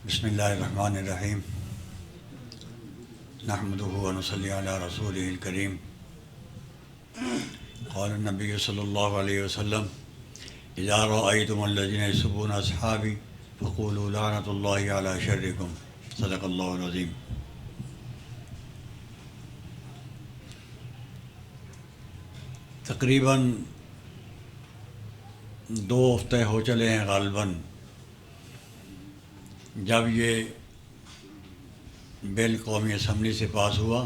بسم اللہ الرحمن الرحیم نحمدہ و نصلی علی رسولہ الکریم قال النبی صلی اللہ علیہ وسلم اذا رأیتم الذین یسبون اصحابی فقولوا لعنۃ اللہ علی شرکم صدق اللہ العظیم۔ تقریباً 2 ہفتے ہو چلے ہیں غالباً جب یہ بل قومی اسمبلی سے پاس ہوا۔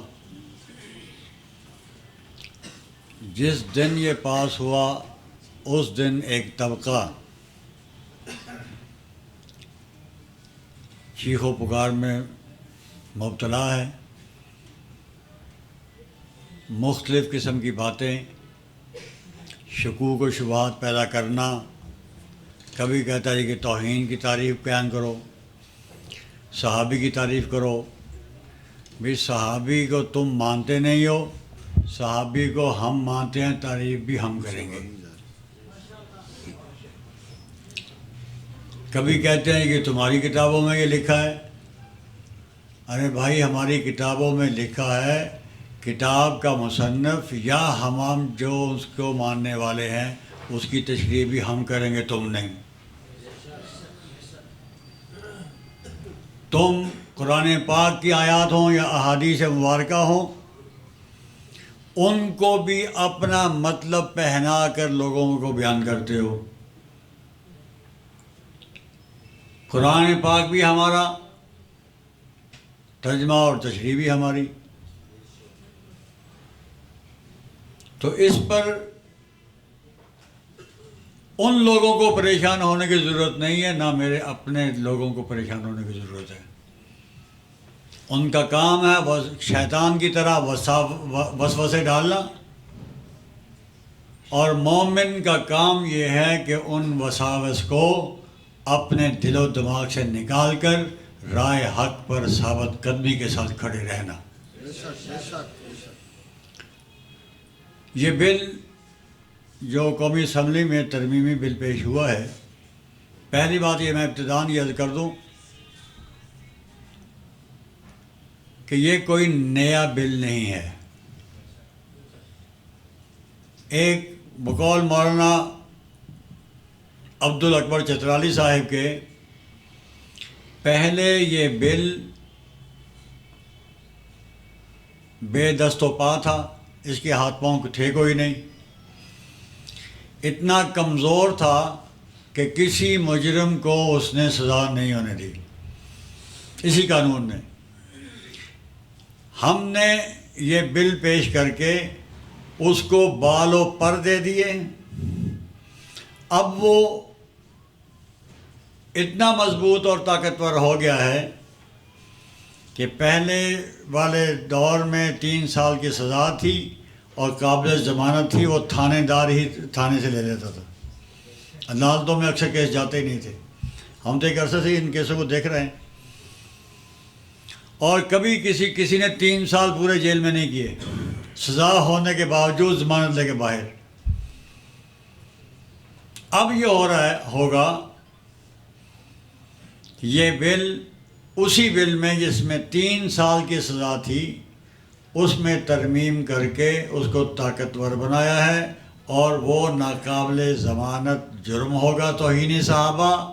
جس دن یہ پاس ہوا اس دن ایک طبقہ چیخ و پکار میں مبتلا ہے، مختلف قسم کی باتیں، شکوک و شبہات پیدا کرنا۔ کبھی کہتا ہے کہ توہین کی تعریف بیان کرو، صحابی کی تعریف کرو۔ بھی صحابی کو تم مانتے نہیں ہو، صحابی کو ہم مانتے ہیں، تعریف بھی ہم کریں گے۔ کبھی کہتے ہیں کہ تمہاری کتابوں میں یہ لکھا ہے۔ ارے بھائی، ہماری کتابوں میں لکھا ہے، کتاب کا مصنف یا ہم جو اس کو ماننے والے ہیں اس کی تشریح بھی ہم کریں گے، تم نہیں۔ تم قرآن پاک کی آیات ہوں یا احادیث مبارکہ ہوں، ان کو بھی اپنا مطلب پہنا کر لوگوں کو بیان کرتے ہو۔ قرآن پاک بھی ہمارا، ترجمہ اور تشریح بھی ہماری۔ تو اس پر ان لوگوں کو پریشان ہونے کی ضرورت نہیں ہے، نہ میرے اپنے لوگوں کو پریشان ہونے کی ضرورت ہے۔ ان کا کام ہے شیطان کی طرح وسوسے ڈالنا، اور مومن کا کام یہ ہے کہ ان وساوس کو اپنے دل و دماغ سے نکال کر راہ حق پر ثابت قدمی کے ساتھ کھڑے رہنا۔ یہ بل جو قومی اسمبلی میں ترمیمی بل پیش ہوا ہے، پہلی بات یہ میں ابتداً یہ عرض کر دوں کہ یہ کوئی نیا بل نہیں ہے۔ ایک بقول مولانا عبدالاکبر چترالی صاحب کے، پہلے یہ بل بے دست و پا تھا، اس کے ہاتھ پاؤں تھے کوئی نہیں، اتنا کمزور تھا کہ کسی مجرم کو اس نے سزا نہیں ہونے دی، اسی قانون نے۔ ہم نے یہ بل پیش کر کے اس کو بال و پر دے دیے۔ اب وہ اتنا مضبوط اور طاقتور ہو گیا ہے کہ پہلے والے دور میں 3 سال کی سزا تھی اور قابل ضمانت تھی، وہ تھانے دار ہی تھانے سے لے لیتا تھا، عدالتوں میں اکثر کیس جاتے ہی نہیں تھے۔ ہم تو ایک عرصے سے ان کیسوں کو دیکھ رہے ہیں، اور کبھی کسی نے 3 سال پورے جیل میں نہیں کیے، سزا ہونے کے باوجود ضمانت لے کے باہر۔ اب یہ ہوگا یہ بل اسی بل میں جس میں 3 سال کی سزا تھی، اس میں ترمیم کر کے اس کو طاقتور بنایا ہے، اور وہ ناقابل ضمانت جرم ہوگا۔ توہین صحابہ،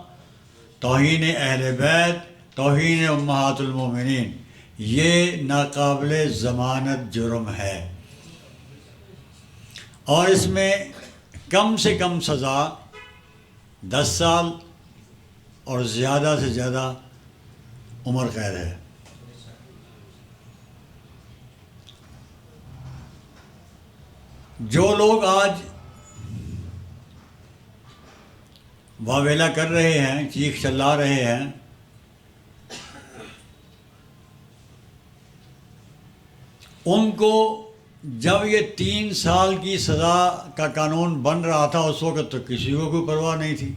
توہین اہل بیت، توہین امہات المومنین، یہ ناقابل ضمانت جرم ہے، اور اس میں کم سے کم سزا 10 سال اور زیادہ سے زیادہ عمر قید ہے۔ جو لوگ آج واویلا کر رہے ہیں، چیخ چلا رہے ہیں، ان کو جب یہ 3 سال کی سزا کا قانون بن رہا تھا اس وقت تو کسی کو کوئی پرواہ نہیں تھی۔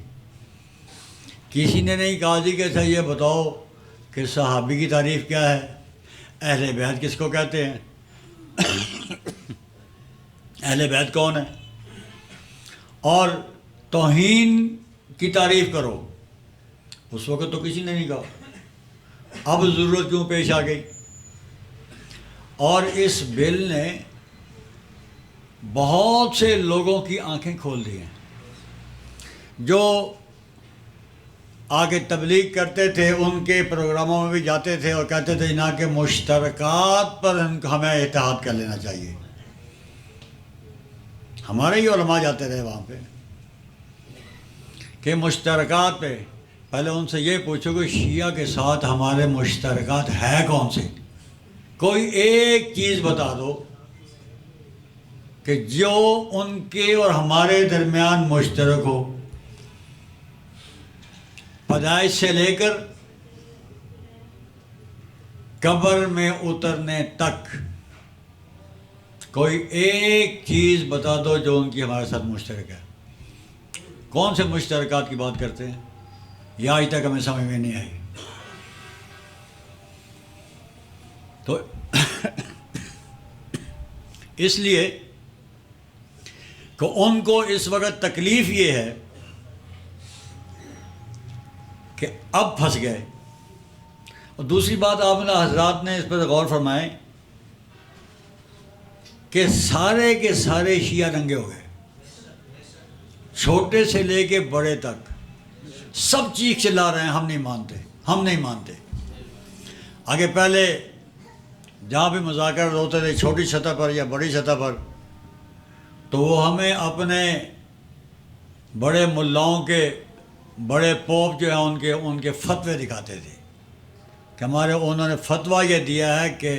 کسی نے نہیں کہا جی کہ اچھا یہ بتاؤ کہ صحابی کی تعریف کیا ہے، اہل بیت کس کو کہتے ہیں، اہل بیت کون ہے، اور توہین کی تعریف کرو۔ اس وقت تو کسی نے نہیں کہا۔ اب ضرورت کیوں پیش آ گئی؟ اور اس بل نے بہت سے لوگوں کی آنکھیں کھول دی ہیں، جو آگے تبلیغ کرتے تھے، ان کے پروگراموں میں بھی جاتے تھے اور کہتے تھے نہ کہ مشترکات پر ہمیں اتحاد کر لینا چاہیے۔ ہمارے ہی علماء جاتے رہے وہاں پہ کہ مشترکات پہ، پہلے ان سے یہ پوچھو کہ شیعہ کے ساتھ ہمارے مشترکات ہے کون سے؟ کوئی ایک چیز بتا دو کہ جو ان کے اور ہمارے درمیان مشترک ہو، پیدائش سے لے کر قبر میں اترنے تک کوئی ایک چیز بتا دو جو ان کی ہمارے ساتھ مشترک ہے۔ کون سے مشترکات کی بات کرتے ہیں؟ یا آج تک ہمیں سمجھ میں نہیں آئی۔ تو اس لیے کہ ان کو اس وقت تکلیف یہ ہے کہ اب پھنس گئے۔ اور دوسری بات آپ نے حضرات نے اس پر غور فرمائے کہ سارے کے سارے شیعہ دنگے ہو گئے، چھوٹے سے لے کے بڑے تک سب چیخ چلا رہے ہیں ہم نہیں مانتے، ہم نہیں مانتے۔ آگے پہلے جہاں بھی مذاکرات ہوتے تھے چھوٹی سطح پر یا بڑی سطح پر، تو وہ ہمیں اپنے بڑے ملاؤں کے، بڑے پوپ جو ہیں ان کے فتوے دکھاتے تھے کہ انہوں نے فتویٰ یہ دیا ہے کہ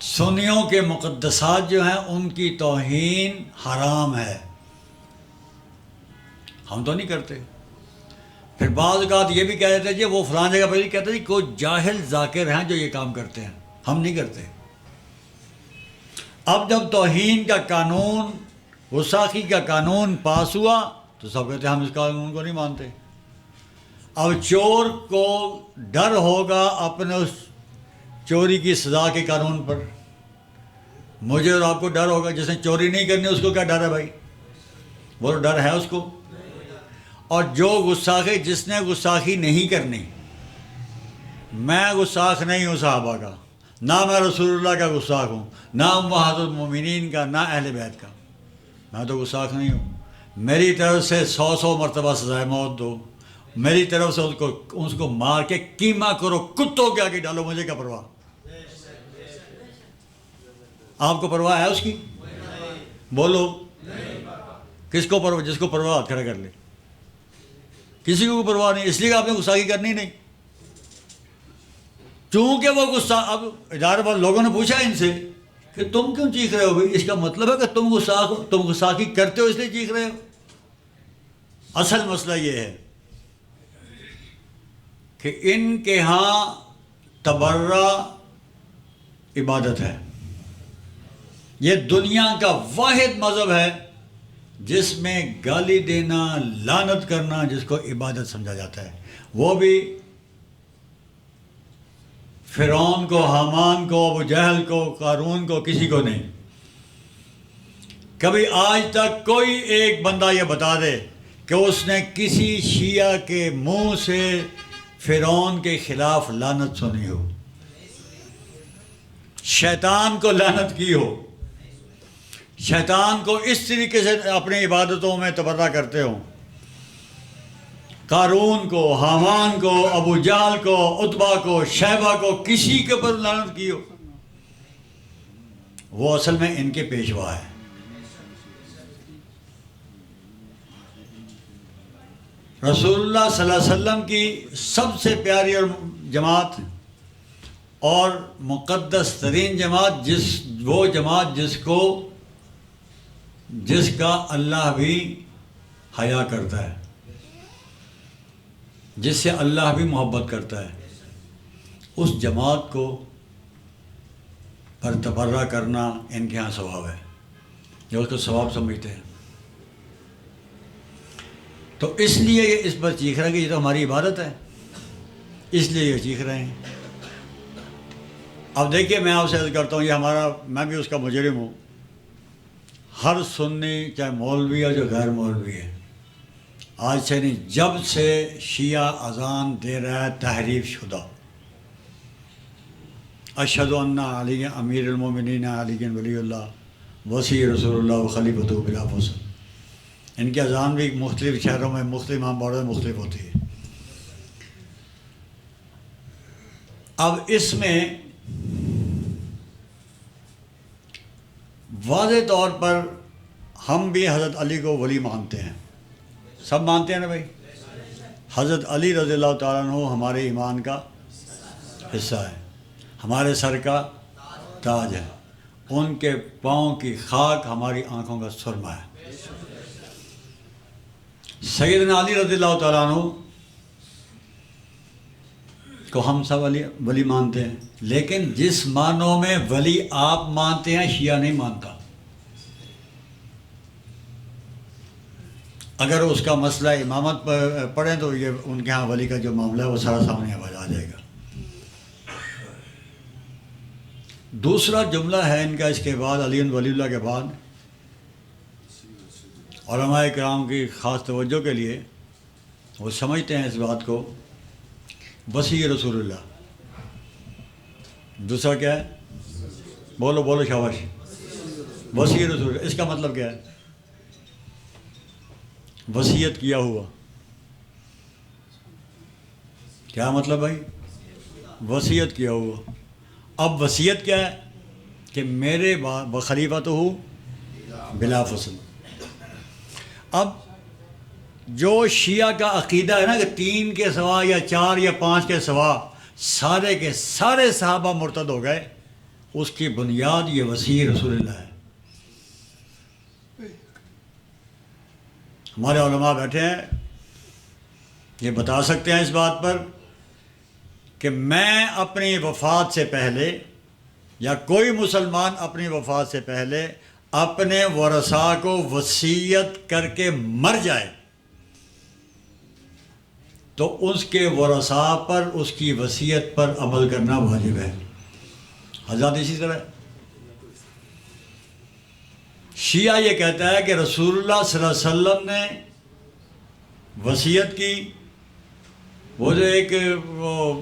سنیوں کے مقدسات جو ہیں ان کی توہین حرام ہے۔ ہم تو نہیں کرتے۔ پھر بعض اوقات یہ بھی کہہ دیتے جی وہ فلاں جگہ پہ کہتے جی کوئی جاہل ذاکر ہیں جو یہ کام کرتے ہیں، ہم نہیں کرتے۔ اب جب توہین کا قانون، گستاخی کا قانون پاس ہوا تو سب کہتے ہیں ہم اس قانون کو نہیں مانتے۔ اب چور کو ڈر ہوگا اپنے اس چوری کی سزا کے قانون پر، مجھے اور آپ کو ڈر ہوگا۔ جس نے چوری نہیں کرنی اس کو کیا ڈر ہے بھائی؟ وہ ڈر ہے اس کو۔ اور جو گستاخی، جس نے گستاخی نہیں کرنی، میں گستاخ نہیں ہوں صحابہ کا، نہ میں رسول اللہ کا گستاخ ہوں، نہ امہات المومنین کا، نہ اہل بیت کا، میں تو گستاخ نہیں ہوں۔ میری طرف سے 100 مرتبہ سزائے موت دو، میری طرف سے اس کو مار کے کیما کرو، کتوں کے آگے ڈالو، مجھے کیا پرواہ؟ آپ کو پرواہ ہے اس کی؟ بولو، کس کو پرواہ؟ جس کو پرواہ ہاتھ کھڑا کر لے۔ کسی کو پرواہ نہیں، اس لیے کہ آپ نے گستاخی کرنی نہیں، چونکہ وہ غصہ۔ اب ادارے پر لوگوں نے پوچھا ان سے کہ تم کیوں چیخ رہے ہو بھائی؟ اس کا مطلب ہے کہ تم گستاخی کرتے ہو اس لیے چیخ رہے ہو؟ اصل مسئلہ یہ ہے کہ ان کے ہاں تبرہ عبادت ہے۔ یہ دنیا کا واحد مذہب ہے جس میں گالی دینا، لعنت کرنا جس کو عبادت سمجھا جاتا ہے، وہ بھی فرعون کو، حامان کو، ابو جہل کو، قارون کو، کسی کو نہیں۔ کبھی آج تک کوئی ایک بندہ یہ بتا دے کہ اس نے کسی شیعہ کے منہ سے فرعون کے خلاف لعنت سنی ہو، شیطان کو لعنت کی ہو، شیطان کو اس طریقے سے اپنی عبادتوں میں تبرہ کرتے ہوں، قارون کو، حامان کو، ابو جہل کو، عتبہ کو، شیبہ کو، کسی کے پر لعنت کی ہو، وہ اصل میں ان کے پیشوا ہے۔ رسول اللہ صلی اللہ علیہ وسلم کی سب سے پیاری اور جماعت اور مقدس ترین جماعت، وہ جماعت جس کا اللہ بھی حیا کرتا ہے، جس سے اللہ بھی محبت کرتا ہے، اس جماعت کو پر تبرہ کرنا ان کے ہاں ثواب ہے، جو اس کو ثواب سمجھتے ہیں۔ تو اس لیے یہ اس پر چیخ رہے ہیں کہ یہ تو ہماری عبادت ہے، اس لیے یہ چیخ رہے ہیں۔ اب دیکھیے میں آپ سے عرض کرتا ہوں، یہ ہمارا، میں بھی اس کا مجرم ہوں، ہر سنی چاہے مولوی ہے جو غیر مولوی ہے، آج سے نہیں، جب سے شیعہ اذان دے رہا ہے تحریف شدہ، اشہد ان علی امیر المومنین علی ولی اللہ وصی رسول اللہ خلیفۃ بلا فصل، ان کی اذان بھی مختلف شہروں میں مختلف امام میں مختلف ہوتی ہے۔ اب اس میں واضح طور پر ہم بھی حضرت علی کو ولی مانتے ہیں، سب مانتے ہیں نا بھائی؟ حضرت علی رضی اللہ تعالیٰ عنہ ہمارے ایمان کا حصہ ہے، ہمارے سر کا تاج ہے، ان کے پاؤں کی خاک ہماری آنکھوں کا سرمہ ہے۔ سیدنا علی رضی اللہ تعالیٰ عنہ کو ہم سب ولی مانتے ہیں، لیکن جس معنوں میں ولی آپ مانتے ہیں شیعہ نہیں مانتا۔ اگر اس کا مسئلہ امامت پڑھیں تو یہ ان کے ہاں ولی کا جو معاملہ ہے وہ سارا سامنے آ جائے گا۔ دوسرا جملہ ہے ان کا اس کے بعد، علی ولی اللہ کے بعد علماء کرام کی خاص توجہ کے لیے وہ سمجھتے ہیں اس بات کو، وصی رسول اللہ۔ دوسرا کیا ہے؟ بولو بولو شاباش، وصی رسول اللہ۔ اس کا مطلب کیا ہے؟ وصیت کیا ہوا۔ کیا مطلب بھائی؟ وصیت کیا ہوا۔ اب وصیت کیا ہے کہ میرے خلیفہ تو ہوں بلا فصل۔ اب جو شیعہ کا عقیدہ ہے نا کہ 3 کے سوا یا 4 یا 5 کے سوا سارے کے سارے صحابہ مرتد ہو گئے، اس کی بنیاد یہ وصی رسول اللہ ہے۔ ہمارے علماء بیٹھے ہیں، یہ بتا سکتے ہیں اس بات پر کہ میں اپنی وفات سے پہلے یا کوئی مسلمان اپنی وفات سے پہلے اپنے ورثاء کو وصیت کر کے مر جائے تو اس کے ورثاء پر اس کی وصیت پر عمل کرنا واجب ہے۔ حضرات اسی طرح شیعہ یہ کہتا ہے کہ رسول اللہ صلی اللہ علیہ وسلم نے وصیت کی، وہ جو ایک وہ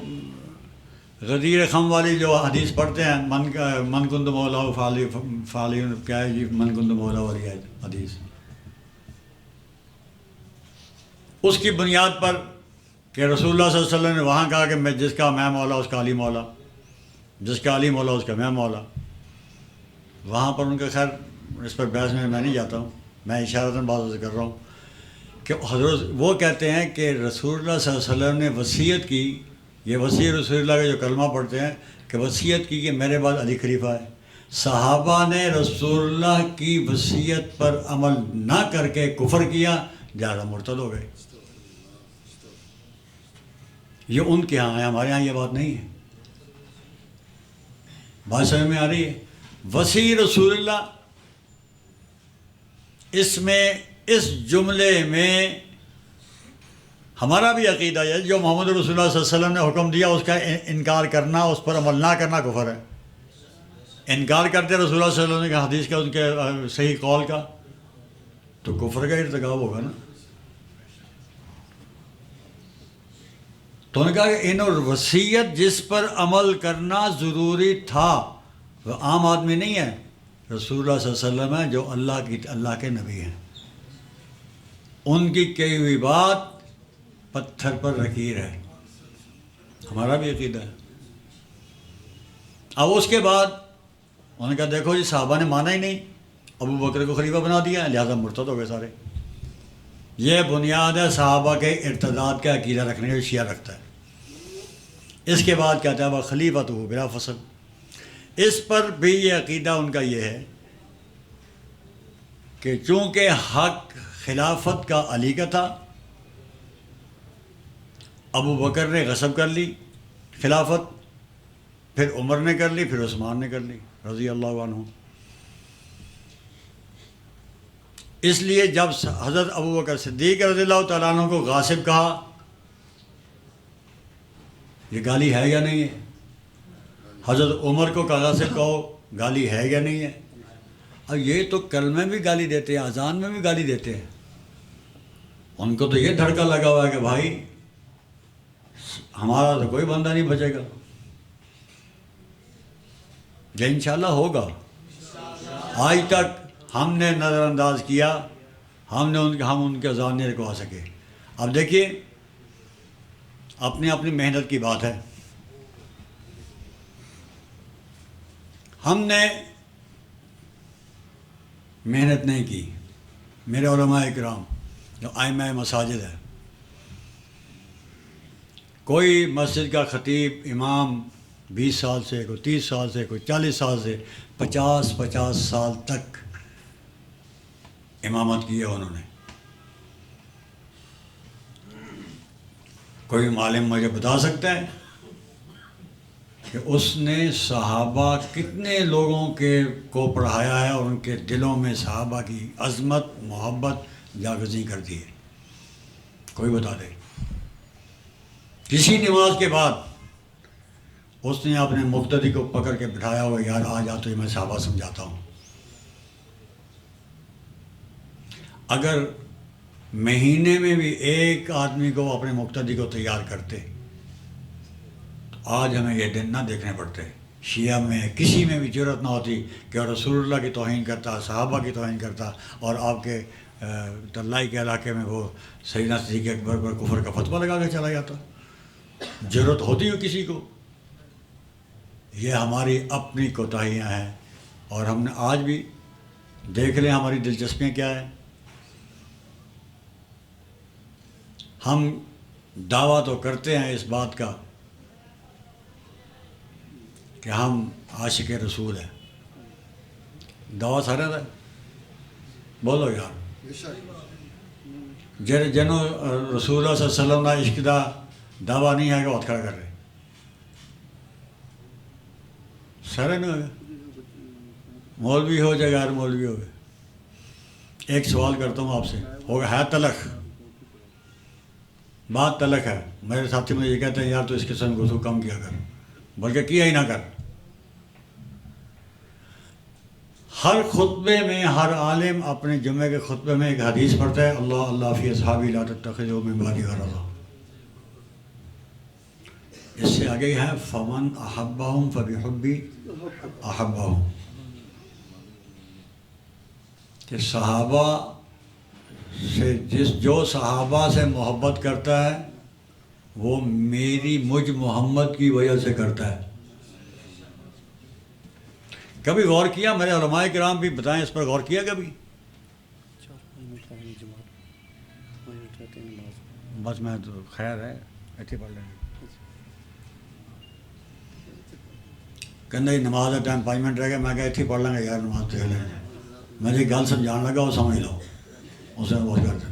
غدیر خم والی جو حدیث پڑھتے ہیں، من کنت مولا فالی کیا ہے جی، من کنت مولا والی حدیث، اس کی بنیاد پر کہ رسول اللہ صلی اللہ علیہ وسلم نے وہاں کہا کہ میں جس کا میں مولا اس کا علی مولا، جس کا علی مولا اس کا میں مولا، وہاں پر ان کا خیر اس پر بحث میں نہیں جاتا ہوں، میں اشارتاً بات کر رہا ہوں کہ حضرت وہ کہتے ہیں کہ رسول اللہ صلی اللہ علیہ وسلم نے وصیت کی، یہ وصی رسول اللہ کا جو کلمہ پڑھتے ہیں کہ وصیت کی کہ میرے بعد علی خلیفہ ہے۔ صحابہ نے رسول اللہ کی وصیت پر عمل نہ کر کے کفر کیا، لہذا مرتد ہو گئے۔ یہ ان کے ہاں ہے، ہمارے ہاں یہ بات نہیں ہے۔ بات سمجھ میں آ رہی ہے؟ وصی رسول اللہ، اس میں اس جملے میں ہمارا بھی عقیدہ ہے، جو محمد رسول اللہ صلی اللہ علیہ وسلم نے حکم دیا اس کا انکار کرنا، اس پر عمل نہ کرنا کفر ہے۔ انکار کرتے رسول اللہ صلی اللہ علیہ وسلم کی حدیث کا، ان کے صحیح قول کا، تو کفر کا ارتکاب ہوگا نا۔ تو انہوں نے کہا کہ ان وصیت جس پر عمل کرنا ضروری تھا وہ عام آدمی نہیں ہے، رسول اللہ صلی اللہ علیہ وسلم ہے جو اللہ کے نبی ہیں، ان کی کہی ہوئی بات پتھر پر لکیر ہے، ہمارا بھی عقیدہ ہے۔ اب اس کے بعد انہوں نے کہا دیکھو جی صحابہ نے مانا ہی نہیں، ابو بکر کو خلیفہ بنا دیا، لہذا مرتد ہو گئے سارے۔ یہ بنیاد ہے صحابہ کے ارتداد کا عقیدہ رکھنے کا، شیعہ رکھتا ہے۔ اس کے بعد کہتا ہے وہ خلیفہ تو ہو بلا فصل۔ اس پر بھی یہ عقیدہ ان کا یہ ہے کہ چونکہ حق خلافت کا علی کا تھا، ابو بکر نے غصب کر لی خلافت، پھر عمر نے کر لی، پھر عثمان نے کر لی رضی اللہ عنہ۔ اس لیے جب حضرت ابو بکر صدیق رضی اللہ تعالیٰ عنہ کو غاصب کہا، یہ گالی ہے یا نہیں ہے؟ حضرت عمر کو غاصب کہو، گالی ہے یا نہیں ہے؟ اب یہ تو کلمے میں بھی گالی دیتے ہیں، اذان میں بھی گالی دیتے ہیں، ان کو تو یہ دھڑکا لگا ہوا ہے کہ بھائی ہمارا تو کوئی بندہ نہیں بچے گا. یہ انشاءاللہ ہوگا. آج تک ہم نے نظر انداز کیا، ہم ان کے اذان نہیں رکوا سکے. اب دیکھیے اپنی اپنی محنت کی بات ہے. ہم نے محنت نہیں کی. میرے علماء اکرام جو ائمہ مساجد ہے، کوئی مسجد کا خطیب امام 20 سال سے، کوئی 30 سال سے، کوئی 40 سال سے، 50 سال تک امامت کی ہے انہوں نے. کوئی معلم مجھے بتا سکتا ہے کہ اس نے صحابہ کتنے لوگوں کو پڑھایا ہے اور ان کے دلوں میں صحابہ کی عظمت، محبت جاگزی کر دی ہے؟ کوئی بتا دے. کسی نماز کے بعد اس نے اپنے مقتدی کو پکڑ کے بٹھایا ہوا، یار آ جا تو میں صحابہ سمجھاتا ہوں. اگر مہینے میں بھی ایک آدمی کو اپنے مقتدی کو تیار کرتے تو آج ہمیں یہ دن نہ دیکھنے پڑتے. شیعہ میں کسی میں بھی جرأت نہ ہوتی کہ رسول اللہ کی توہین کرتا، صحابہ کی توہین کرتا، اور آپ کے تلائی کے علاقے میں وہ سیدنا صدیق اکبر پر کفر کا فتویٰ لگا کے چلا جاتا. جرأت ہوتی ہو کسی کو؟ یہ ہماری اپنی کوتاہیاں ہیں. اور ہم نے آج بھی دیکھ لیں ہماری دلچسپیاں کیا ہیں. ہم دعویٰ تو کرتے ہیں اس بات کا کہ ہم عاشق رسول ہیں. دعویٰ سارا ہے، بولو یار. جنوں رسول اللہ صلی اللہ علیہ وسلم کا عشق دا دعویٰ نہیں ہے کہ ہاتھ کھڑا کر رہے سارے نہیں ہوگا. مولوی ہو جائے غیر مولوی ہو گئے. ایک سوال کرتا ہوں آپ سے، ہوگا ہے تلخ، بات تلخ ہے. میرے ساتھی مجھے یہ کہتے ہیں یار تو اس قسم کو تو کم کیا کر، بلکہ کیا ہی نہ کر. ہر خطبے میں ہر عالم اپنے جمعے کے خطبے میں ایک حدیث پڑھتا ہے، اللہ اللہ فی اصحابی لا تتخذوا من بعدی غرضا. اس سے آگے ہے فمن احبہم فبحبی احبہم، کہ صحابہ سے جو صحابہ سے محبت کرتا ہے وہ مجھ محمد کی وجہ سے کرتا ہے. کبھی غور کیا؟ میرے علماء کرام بھی بتائیں، اس پر غور کیا کبھی؟ بس میں تو خیر ہے ایتھے پڑھ لیں گے. کہنا جی نماز کا ٹائم 5 منٹ رہ گیا. میں کہا ایتھے پڑھ لیں گے یار، نماز دیکھ لیں گے. میں جی گل سمجھان لگا وہ سمجھ لو، اسے بہت کر دیں.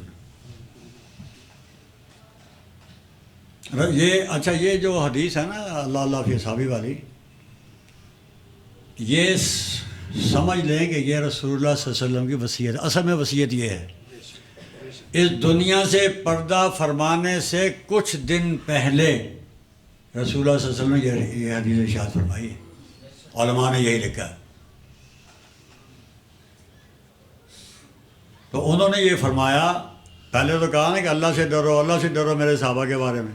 یہ اچھا، یہ جو حدیث ہے نا اللہ اللہ فی اصحابی والی، یہ سمجھ لیں کہ یہ رسول اللہ صلی اللہ علیہ وسلم کی وصیت. اصل میں وصیت یہ ہے، اس دنیا سے پردہ فرمانے سے کچھ دن پہلے رسول اللہ صلی اللہ علیہ وسلم نے یہ حدیث ارشاد فرمائی ہے. علماء نے یہی لکھا ہے. تو انہوں نے یہ فرمایا، پہلے تو کہا نا کہ اللہ سے ڈرو، اللہ سے ڈرو میرے صحابہ کے بارے میں.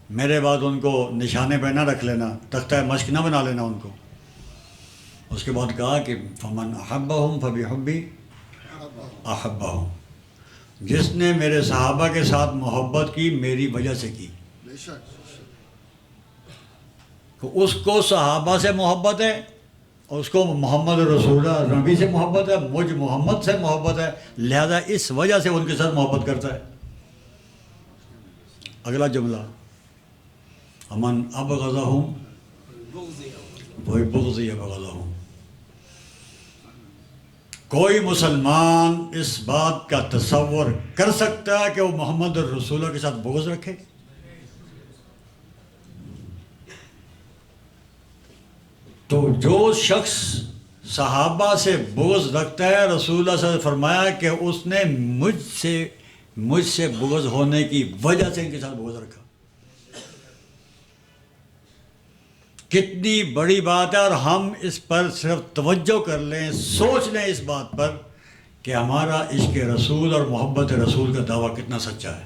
میرے بعد ان کو نشانے پہ نہ رکھ لینا، تختہ مشق نہ بنا لینا ان کو. اس کے بعد کہا کہ فمن احبہم فبحبی احبہم، جس نے میرے صحابہ کے ساتھ محبت کی میری وجہ سے کی. تو اس کو صحابہ سے محبت ہے، اور اس کو محمد رسول اللہ نبی سے محبت ہے، مجھ محمد سے محبت ہے، لہذا اس وجہ سے ان کے ساتھ محبت کرتا ہے. اگلا جملہ، امن ابغضہم بغضی ابغضہم. کوئی مسلمان اس بات کا تصور کر سکتا ہے کہ وہ محمد رسول اللہ کے ساتھ بغض رکھے؟ تو جو شخص صحابہ سے بغض رکھتا ہے، رسول اللہ صلی اللہ علیہ وسلم نے فرمایا کہ اس نے مجھ سے بغض ہونے کی وجہ سے ان کے ساتھ بغض رکھا. کتنی بڑی بات ہے. اور ہم اس پر صرف توجہ کر لیں، سوچ لیں اس بات پر کہ ہمارا عشق رسول اور محبت رسول کا دعویٰ کتنا سچا ہے.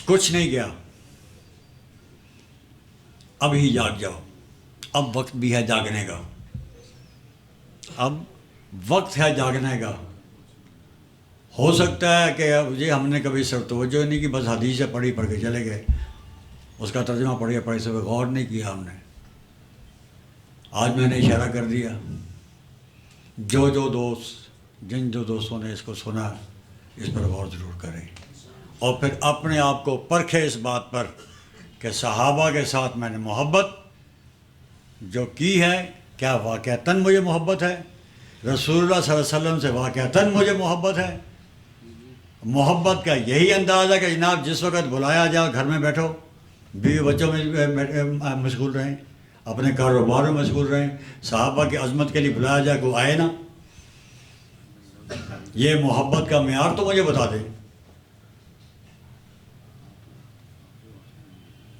کچھ نہیں گیا، اب ہی جاگ جاؤ، اب وقت بھی ہے جاگنے کا، اب وقت ہے جاگنے کا. ہو سکتا ہے کہ مجھے ہم نے کبھی سر توجہ نہیں کی، بس حدیثیں پڑھ کے چلے گئے، اس کا ترجمہ پڑھے سے غور نہیں کیا ہم نے. آج میں نے اشارہ کر دیا، جو دوستوں نے اس کو سنا اس پر غور ضرور کریں، اور پھر اپنے آپ کو پرکھے اس بات پر کہ صحابہ کے ساتھ میں نے محبت جو کی ہے، کیا واقعتاً مجھے محبت ہے؟ رسول اللہ صلی اللہ علیہ وسلم سے واقعتاً مجھے محبت ہے؟ محبت کا یہی انداز ہے کہ جناب جس وقت بلایا جائے گھر میں بیٹھو، بیوی بچوں میں مشغول رہیں، اپنے کاروبار میں مشغول رہیں، صحابہ کی عظمت کے لیے بلایا جائے کوئی آئے نا. یہ محبت کا معیار تو مجھے بتا دیں.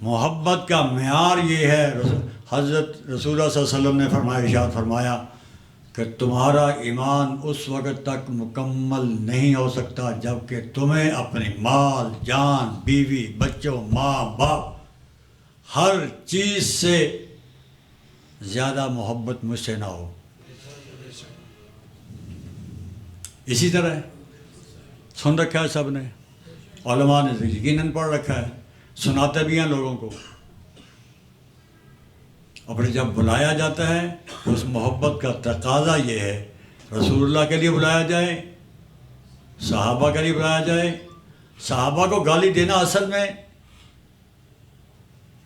محبت کا معیار یہ ہے، حضرت رسول اللہ صلی اللہ علیہ وسلم نے فرمایا، ارشاد فرمایا کہ تمہارا ایمان اس وقت تک مکمل نہیں ہو سکتا جب کہ تمہیں اپنے مال، جان، بیوی، بچوں، ماں باپ، ہر چیز سے زیادہ محبت مجھ سے نہ ہو. اسی طرح سن رکھا ہے سب نے، علماء نے یقیناً پڑھ رکھا ہے، سناتے بھی ہیں لوگوں کو. اور پھر جب بلایا جاتا ہے اس محبت کا تقاضا یہ ہے، رسول اللہ کے لیے بلایا جائے، صحابہ کے لیے بلایا جائے. صحابہ کو گالی دینا اصل میں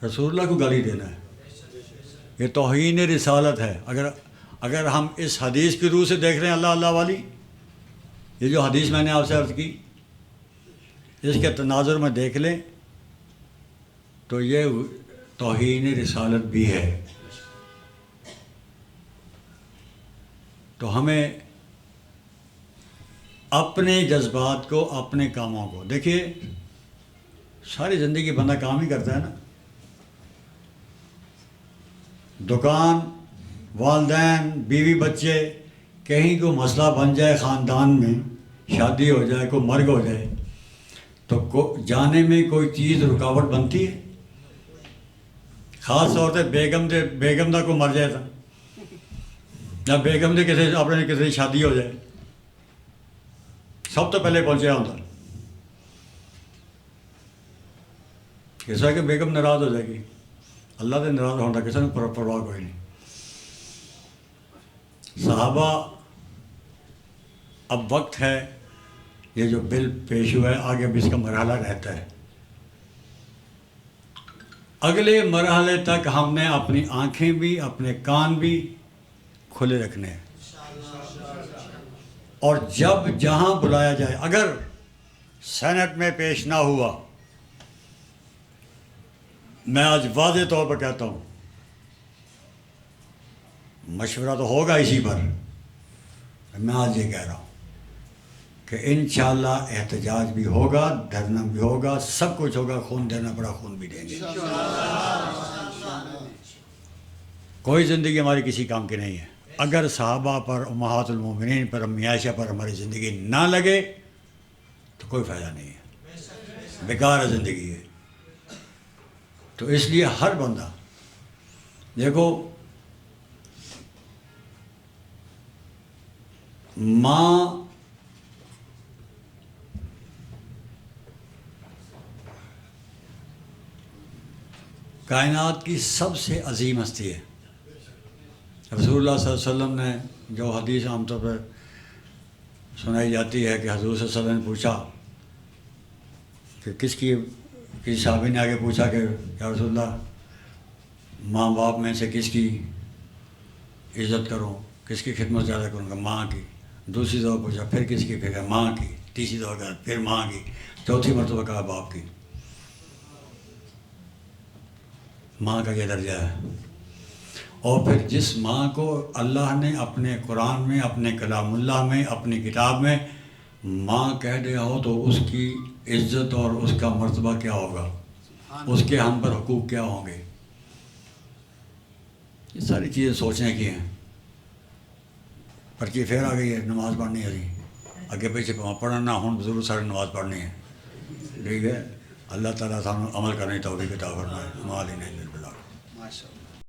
رسول اللہ کو گالی دینا ہے، یہ توہین رسالت ہے. اگر ہم اس حدیث کی روح سے دیکھ رہے ہیں اللہ اللہ والی، یہ جو حدیث میں نے آپ سے عرض کی، اس کے تناظر میں دیکھ لیں تو یہ توہین رسالت بھی ہے. تو ہمیں اپنے جذبات کو، اپنے کاموں کو دیکھیے، ساری زندگی بندہ کام ہی کرتا ہے نا. دکان، والدین، بیوی بچے، کہیں کوئی مسئلہ بن جائے خاندان میں، شادی ہو جائے، کوئی مرگ ہو جائے تو جانے میں کوئی چیز رکاوٹ بنتی ہے. خاص طور سے بیگم دا کو مر جائے تھا، یا بیگم دے کسی شادی ہو جائے، سب تو پہلے پہنچیا ہوتا. کیسا کہ بیگم ناراض ہو جائے گی، اللہ سے ناراض ہوتا، کسی نے پرواہ کوئی نہیں. صحابہ، اب وقت ہے، یہ جو بل پیش ہوا ہے آگے بھی اس کا مرحلہ رہتا ہے. اگلے مرحلے تک ہم نے اپنی آنکھیں بھی، اپنے کان بھی کھلے رکھنے ہیں. اور جب جہاں بلایا جائے، اگر سینٹ میں پیش نہ ہوا، میں آج واضح طور پر کہتا ہوں، مشورہ تو ہوگا اسی پر، میں آج یہ کہہ رہا ہوں کہ انشاءاللہ احتجاج بھی ہوگا، دھرنا بھی ہوگا، سب کچھ ہوگا. خون دینا پڑا خون بھی دیں گے. کوئی زندگی ہماری کسی کام کی نہیں ہے. اگر صحابہ پر، امہات المومنین پر، امی عائشہ پر ہماری زندگی نہ لگے تو کوئی فائدہ نہیں ہے، بیکار ہے زندگی ہے. تو اس لیے ہر بندہ دیکھو، ماں کائنات کی سب سے عظیم ہستی ہے. رسول اللہ صلی اللہ علیہ وسلم نے جو حدیث عام طور پر سنائی جاتی ہے کہ حضور صلی اللہ علیہ وسلم نے پوچھا کہ کسی صحابی نے آگے پوچھا کہ یا رسول اللہ، ماں باپ میں سے کس کی عزت کروں، کس کی خدمت زیادہ کروں گا؟ ماں کی. دوسری دفعہ پوچھا پھر کس کی؟ پھر ماں کی. تیسری دفعہ کہا پھر ماں کی. چوتھی مرتبہ کہا باپ کی. ماں کا یہ درجہ ہے. اور پھر جس ماں کو اللہ نے اپنے قرآن میں، اپنے کلام اللہ میں، اپنی کتاب میں ماں کہہ دیا ہو تو اس کی عزت اور اس کا مرتبہ کیا ہوگا، اس کے ہم پر حقوق کیا ہوں گے. یہ ساری چیزیں سوچنے کی ہیں. پرچی پھر آ گئی ہے نماز پڑھنی ہے جی اگے پیچھے پڑھنا نہ ہوں ضرور سارے نماز پڑھنی ہے. ٹھیک ہے. اللہ تعالیٰ سانو عمل کرنے کی توفیق عطا فرمائے. مال ہی نہیں بالبلا.